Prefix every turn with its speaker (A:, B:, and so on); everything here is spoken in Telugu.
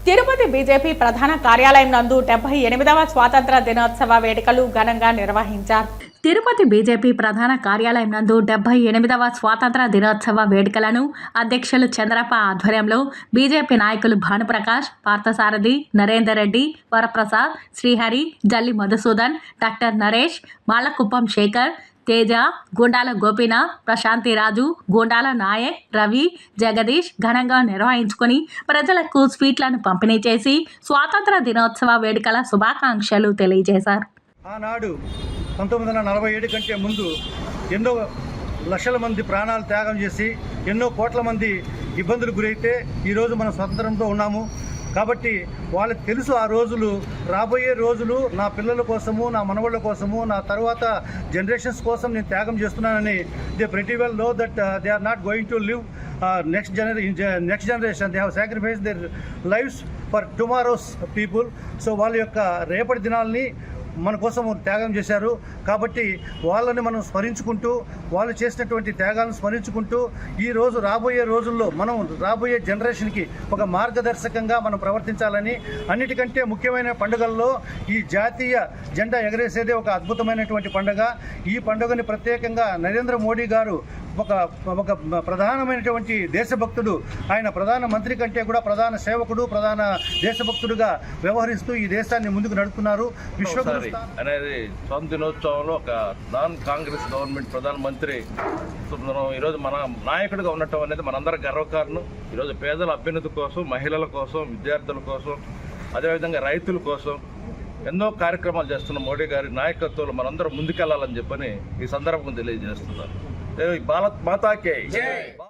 A: తిరుపతి బీజేపీ ప్రధాన కార్యాలయం నందు 78వ స్వాతంత్ర దినోత్సవ వేడుకలు ఘనంగా నిర్వహించారు. తిరుపతి బీజేపీ ప్రధాన కార్యాలయం నందు 78వ స్వాతంత్ర దినోత్సవ వేడుకలను అధ్యక్షులు చంద్రప్ప ఆధ్వర్యంలో బీజేపీ నాయకులు భానుప్రకాష్, పార్థసారథి, నరేందర్ రెడ్డి, వరప్రసాద్, శ్రీహరి, జల్లి మధుసూదన్, డాక్టర్ నరేష్, మాళ్లకుప్పం శేఖర్, తేజ, గుండాల గోపీనాథ్, ప్రశాంతిరాజు, గుండాల నాయక్, రవి, జగదీష్ ఘనంగా నిర్వహించుకొని ప్రజలకు స్వీట్లను పంపిణీ చేసి స్వాతంత్ర దినోత్సవ వేడుకల శుభాకాంక్షలు తెలియజేశారు.
B: ఆనాడు 1947 కంటే ముందు ఎన్నో లక్షల మంది ప్రాణాలు త్యాగం చేసి ఎన్నో కోట్ల మంది ఇబ్బందులు గురైతే ఈరోజు మనం స్వతంత్రంతో ఉన్నాము. కాబట్టి వాళ్ళకి తెలుసు ఆ రోజులు, రాబోయే రోజులు నా పిల్లల కోసము, నా మనవాళ్ళ కోసము, నా తర్వాత జనరేషన్స్ కోసం నేను త్యాగం చేస్తున్నానని. They pretty well know that they are not going to live next generation. They have sacrifice their lives for tomorrow's people. So వాళ్ళ యొక్క రేపటి దినాల్ని మన కోసం త్యాగం చేశారు. కాబట్టి వాళ్ళని మనం స్మరించుకుంటూ, వాళ్ళు చేసినటువంటి త్యాగాలను స్మరించుకుంటూ ఈరోజు రాబోయే రోజుల్లో మనం రాబోయే జనరేషన్కి ఒక మార్గదర్శకంగా మనం ప్రవర్తించాలని, అన్నిటికంటే ముఖ్యమైన పండుగల్లో ఈ జాతీయ జెండా ఎగరేసేదే ఒక అద్భుతమైనటువంటి పండుగ. ఈ పండుగని ప్రత్యేకంగా నరేంద్ర మోడీ గారు ఒక ప్రధానమైనటువంటి దేశభక్తుడు. ఆయన ప్రధాన మంత్రి కంటే కూడా ప్రధాన సేవకుడు, ప్రధాన దేశభక్తుడుగా వ్యవహరిస్తూ ఈ దేశాన్ని ముందుకు నడుపుతున్నారు.
C: విశ్వగురు అనేది స్వాతంత్ర దినోత్సవంలో ఒక నాన్ కాంగ్రెస్ గవర్నమెంట్ ప్రధానమంత్రి ఈరోజు మన నాయకుడిగా ఉండటం అనేది మనందరం గర్వకారణం. ఈరోజు పేదల అభ్యున్నతి కోసం, మహిళల కోసం, విద్యార్థుల కోసం, అదేవిధంగా రైతుల కోసం ఎన్నో కార్యక్రమాలు చేస్తున్న మోడీ గారి నాయకత్వంలో మనందరం ముందుకెళ్లాలని చెప్పని ఈ సందర్భంగా తెలియజేస్తున్నారు. భారత్ మాతాకే జై.